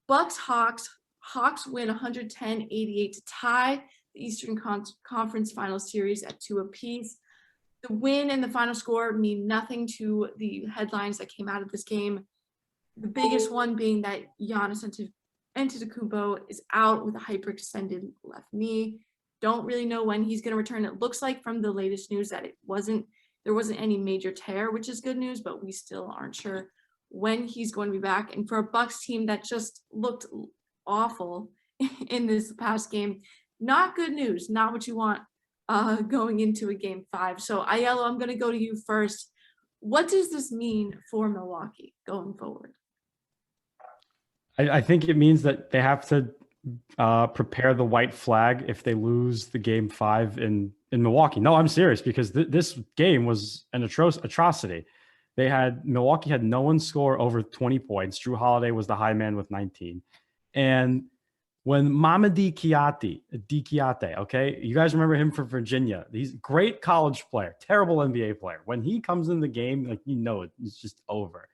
Bucks Hawks. Hawks win 110-88 to tie the Eastern Conference Final Series at 2 apiece. The win and the final score mean nothing to the headlines that came out of this game. The biggest one being that Giannis Antetokounmpo is out with a hyperextended left knee. Don't really know when he's going to return. It looks like from the latest news that there wasn't any major tear, which is good news, but we still aren't sure when he's going to be back. And for a Bucks team that just looked awful in this past game, not good news, not what you want going into a game 5. So Aiello, I'm going to go to you first. What does this mean for Milwaukee going forward? I think it means that they have to prepare the white flag if they lose the game 5 in Milwaukee. No, I'm serious, because this game was an atrocity. Milwaukee had no one score over 20 points. Drew Holiday was the high man with 19. And when Mamadi Diakite, okay, you guys remember him from Virginia. He's a great college player, terrible NBA player. When he comes in the game, like, it's just over.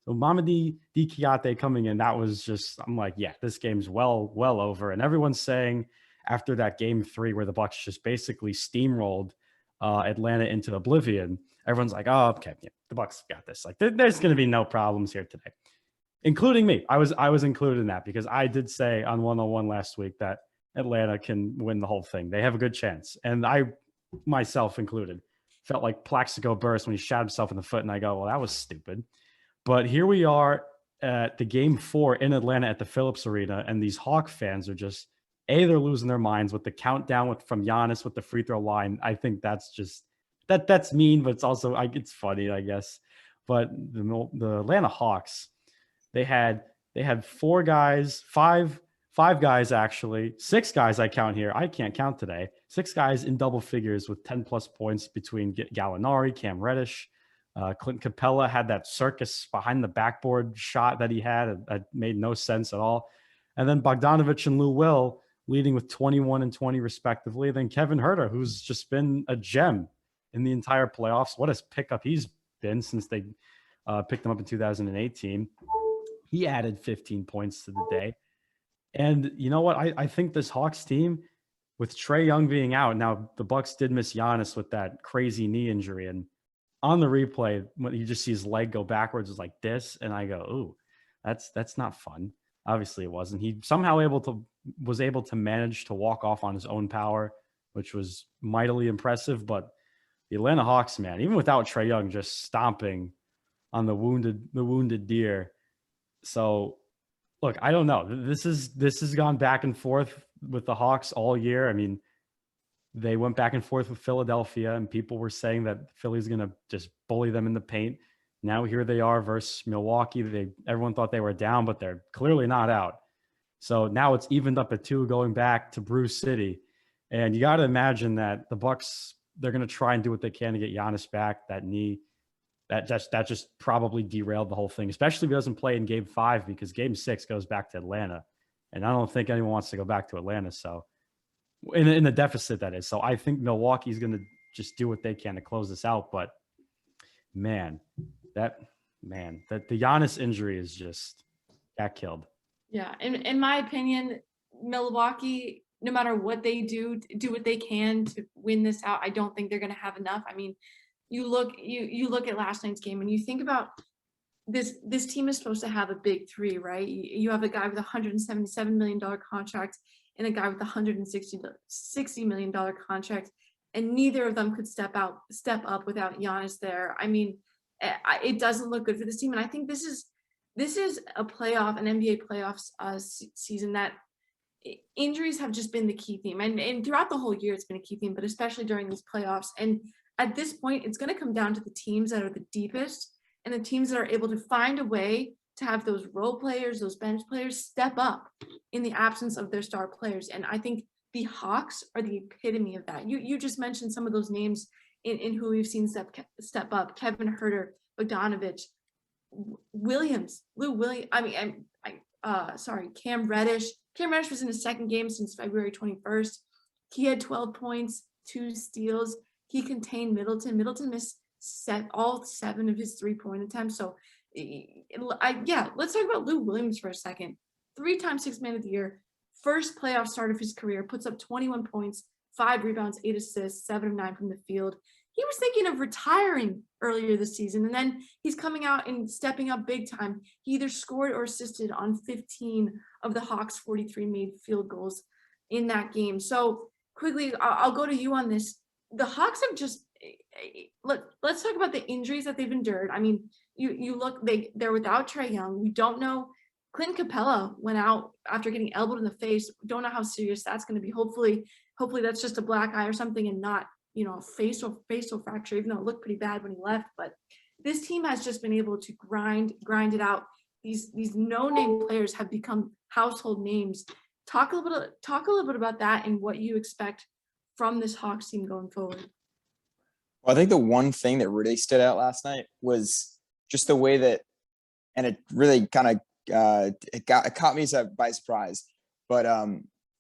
So Mamadi Diakite coming in, that was just, I'm like, yeah, this game's well over. And everyone's saying after that game 3 where the Bucks just basically steamrolled Atlanta into oblivion, everyone's like, oh, okay, yeah, the Bucks got this. Like, there's going to be no problems here today, including me. I was included in that, because I did say on 101 last week that Atlanta can win the whole thing. They have a good chance. And I, myself included, felt like Plaxico Burress when he shot himself in the foot. And I go, well, that was stupid. But here we are at the game 4 in Atlanta at the Phillips Arena, and these Hawk fans are just, they're losing their minds with the countdown from Giannis with the free throw line. I think that's just that's mean, but it's also it's funny, I guess. But the Atlanta Hawks, they had 4 guys, five guys actually, 6 guys I count here. I can't count today. 6 guys in double figures with 10 plus points between Gallinari, Cam Reddish. Clint Capella had that circus behind the backboard shot that he had. It made no sense at all. And then Bogdanovich and Lou Will leading with 21 and 20 respectively. Then Kevin Huerter, who's just been a gem in the entire playoffs. What a pickup he's been since they picked him up in 2018. He added 15 points to the day. And you know what? I think this Hawks team, with Trae Young being out, now the Bucks did miss Giannis with that crazy knee injury. And on the replay, when you just see his leg go backwards, it's like this. And I go, ooh, that's not fun. Obviously it wasn't. He somehow was able to manage to walk off on his own power, which was mightily impressive. But the Atlanta Hawks, man, even without Trae Young, just stomping on the wounded deer. So look, I don't know. This has gone back and forth with the Hawks all year. I mean, they went back and forth with Philadelphia, and people were saying that Philly's going to just bully them in the paint. Now here they are versus Milwaukee. Everyone thought they were down, but they're clearly not out. So now it's evened up at 2 going back to Bruce City. And you got to imagine that the Bucks, they're going to try and do what they can to get Giannis back. That knee, that just probably derailed the whole thing, especially if he doesn't play in game 5, because game 6 goes back to Atlanta. And I don't think anyone wants to go back to Atlanta. So in the deficit, that is. So I think Milwaukee's going to just do what they can to close this out. But the Giannis injury is just got killed. Yeah. In my opinion, Milwaukee, no matter what they do what they can to win this out. I don't think they're going to have enough. I mean, you look at last night's game and you think about this team is supposed to have a big 3, right? You have a guy with a $177 million contract and a guy with a $160 million contract, and neither of them could step up without Giannis there. I mean, it doesn't look good for this team, and I think this is an NBA playoffs season that injuries have just been the key theme, and throughout the whole year it's been a key theme, but especially during these playoffs. And at this point, it's going to come down to the teams that are the deepest and the teams that are able to find a way to have those role players, those bench players step up in the absence of their star players. And I think the Hawks are the epitome of that. You just mentioned some of those names in who we've seen step up: Kevin Huerter, Bogdanovich, Williams, Lou Williams. Cam Reddish. Cam Reddish was in his 2nd game since February 21st. He had 12 points, 2 steals. He contained Middleton. Middleton missed all 7 of his 3-point attempts. So let's talk about Lou Williams for a second. three-time Sixth Man of the Year, first playoff start of his career, puts up 21 points, 5 rebounds, 8 assists, 7 of 9 from the field. He was thinking of retiring earlier this season, and then he's coming out and stepping up big time. He either scored or assisted on 15 of the Hawks' 43 made field goals in that game. So Quigley, I'll go to you on this. The Hawks have just let's talk about the injuries that they've endured. I mean, you look, they're without Trae Young. We don't know. Clint Capella went out after getting elbowed in the face. Don't know how serious that's going to be. Hopefully that's just a black eye or something, and not, you know, a facial fracture, even though it looked pretty bad when he left. But this team has just been able to grind it out. These no-name players have become household names. Talk a little bit about that and what you expect from this Hawks team going forward. Well, I think the one thing that really stood out last night was just the way that, and it really kind of it caught me by surprise. But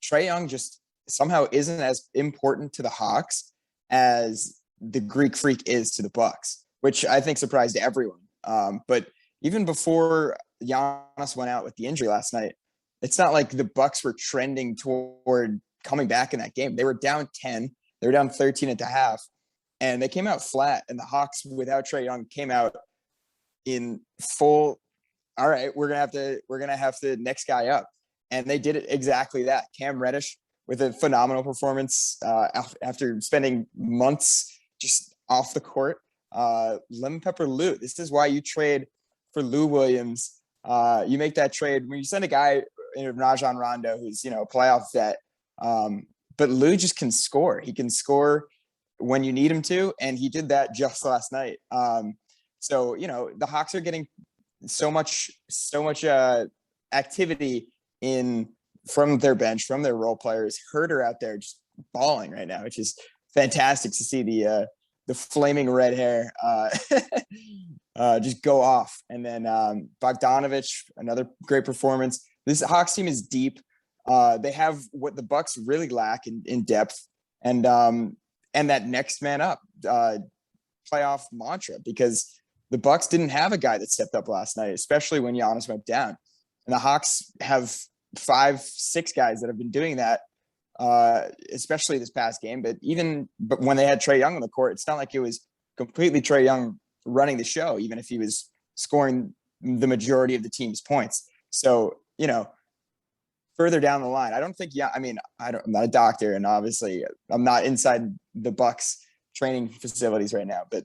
Trae Young just somehow isn't as important to the Hawks as the Greek Freak is to the Bucks, which I think surprised everyone. But even before Giannis went out with the injury last night, it's not like the Bucks were trending toward coming back in that game. They were down 10. They were down 13 at the half, and they came out flat. And the Hawks, without Trae Young, came out in full. All right, we're gonna have to next guy up, and they did it exactly that. Cam Reddish with a phenomenal performance after spending months just off the court. Lemon Pepper Lou. This is why you trade for Lou Williams. You make that trade when you send a guy in Rajon Rondo, who's, you know, a playoff vet. But Lou just can score. He can score when you need him to, and he did that just last night. So, you know, the Hawks are getting so much activity from their bench, from their role players. Herter out there just balling right now, which is fantastic to see the flaming red hair just go off. And then Bogdanovich, another great performance. This Hawks team is deep. They have what the Bucks really lack in depth, and that next man up playoff mantra, because the Bucks didn't have a guy that stepped up last night, especially when Giannis went down. And the Hawks have 5-6 guys that have been doing that, especially this past game. But when they had Trae Young on the court, it's not like it was completely Trae Young running the show, even if he was scoring the majority of the team's points. So, you know, further down the line, I don't think, I'm not a doctor, and obviously I'm not inside the Bucks training facilities right now, but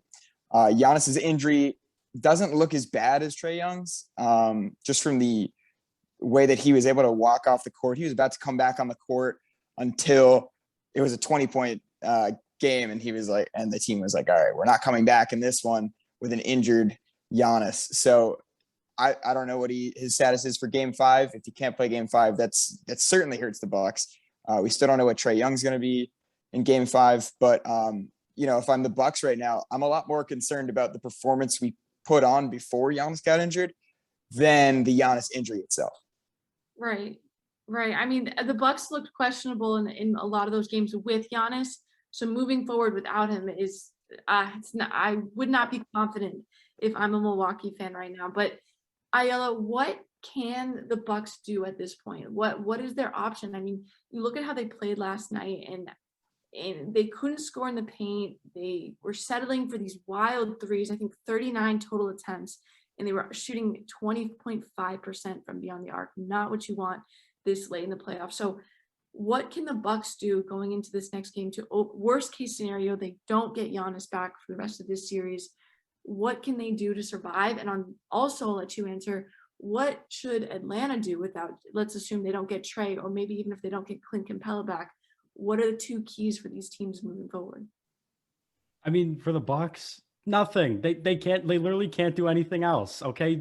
Giannis's injury doesn't look as bad as Trae Young's, just from the way that he was able to walk off the court. He was about to come back on the court until it was a 20-point game, and he was like, and the team was like, all right, we're not coming back in this one with an injured Giannis. So I don't know what his status is for Game 5. If he can't play Game 5, that certainly hurts the Bucks. We still don't know what Trae Young's going to be in Game 5, but you know, if I'm the Bucks right now, I'm a lot more concerned about the performance we put on before Giannis got injured than the Giannis injury itself. Right. I mean, the Bucks looked questionable in a lot of those games with Giannis. So moving forward without him is, I would not be confident if I'm a Milwaukee fan right now. But Aiello, what can the Bucks do at this point? What is their option? I mean, you look at how they played last night, and they couldn't score in the paint. They were settling for these wild threes. I think 39 total attempts, and they were shooting 20.5% from beyond the arc. Not what you want this late in the playoffs. So what can the Bucks do going into this next game? To worst case scenario, they don't get Giannis back for the rest of this series. What can they do to survive? And also I'll let you answer, what should Atlanta do without, let's assume they don't get Trae, or maybe even if they don't get Clint Capella back, what are the two keys for these teams moving forward? I mean, for the Bucks, nothing. They literally can't do anything else. Okay,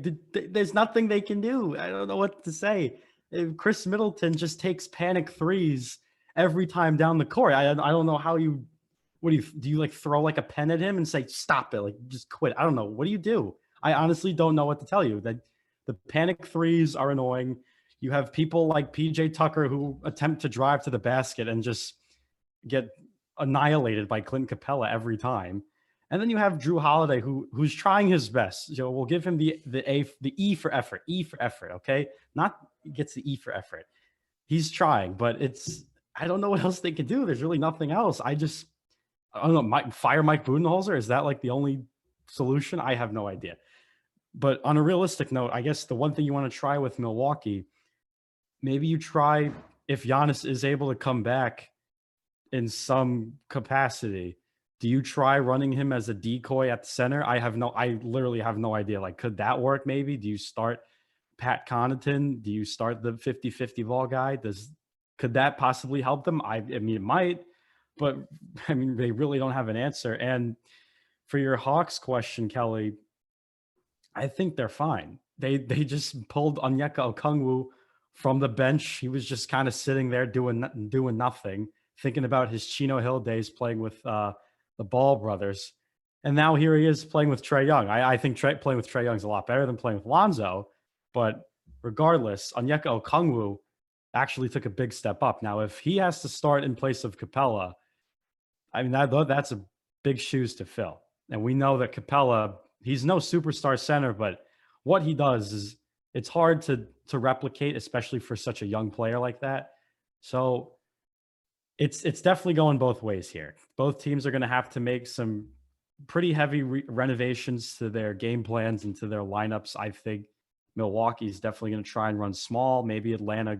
there's nothing they can do. I don't know what to say. If Chris Middleton just takes panic threes every time down the court. I don't know how you. What do you like throw like a pen at him and say stop it, like just quit? I don't know. What do you do? I honestly don't know what to tell you. That the panic threes are annoying. You have people like PJ Tucker who attempt to drive to the basket and just get annihilated by Clint Capella every time. And then you have Drew Holiday, who's trying his best. So we'll give him the E for effort. E for effort. Okay, not gets the E for effort. He's trying, but I don't know what else they can do. There's really nothing else. I don't know. Fire Mike Budenholzer, is that like the only solution? I have no idea. But on a realistic note, I guess the one thing you want to try with Milwaukee, maybe you try, if Giannis is able to come back in some capacity, do you try running him as a decoy at the center? I literally have no idea. Like, could that work maybe? Do you start Pat Connaughton? Do you start the 50-50 ball guy? Could that possibly help them? I mean, it might, but I mean, they really don't have an answer. And for your Hawks question, Kelly, I think they're fine. They just pulled Onyeka Okongwu from the bench. He was just kind of sitting there doing nothing, thinking about his Chino Hill days playing with the Ball brothers. And now here he is playing with Trae Young. I think playing with Trae Young is a lot better than playing with Lonzo. But regardless, Onyeka Okongwu actually took a big step up. Now, if he has to start in place of Capella, I mean, that's a big shoes to fill. And we know that Capella, he's no superstar center, but what he does is it's hard to replicate, especially for such a young player like that. So it's definitely going both ways here. Both teams are going to have to make some pretty heavy renovations to their game plans and to their lineups. I think Milwaukee's definitely going to try and run small. Maybe Atlanta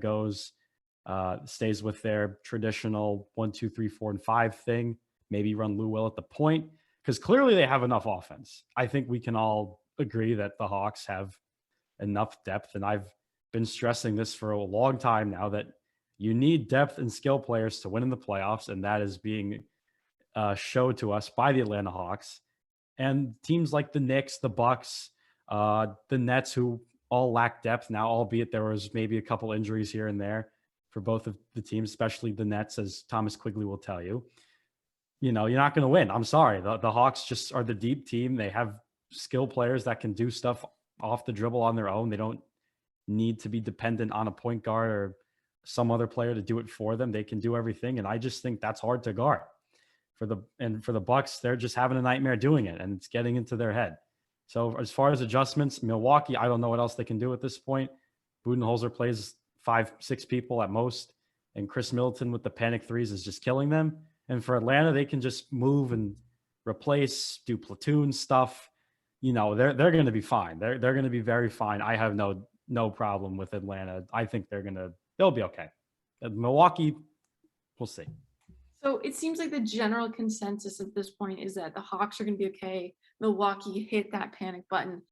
stays with their traditional 1, 2, 3, 4, and 5 thing. Maybe run Lou Will at the point, because clearly they have enough offense. I think we can all agree that the Hawks have enough depth, and I've been stressing this for a long time now, that you need depth and skill players to win in the playoffs, and that is being showed to us by the Atlanta Hawks. And teams like the Knicks, the Bucks, the Nets, who all lack depth now, albeit there was maybe a couple injuries here and there for both of the teams, especially the Nets, as Thomas Quigley will tell you. You're not going to win. I'm sorry. The Hawks just are the deep team. They have skill players that can do stuff off the dribble on their own. They don't need to be dependent on a point guard or some other player to do it for them. They can do everything. And I just think that's hard to guard. For the Bucks, they're just having a nightmare doing it, and it's getting into their head. So as far as adjustments, Milwaukee, I don't know what else they can do at this point. Budenholzer plays 5-6 people at most, and Chris Middleton with the panic threes is just killing them. And for Atlanta, they can just move and replace, do platoon stuff. They're going to be fine. They're going to be very fine. I have no problem with Atlanta. I think they'll be okay. Milwaukee, we'll see. So it seems like the general consensus at this point is that the Hawks are going to be okay. Milwaukee hit that panic button.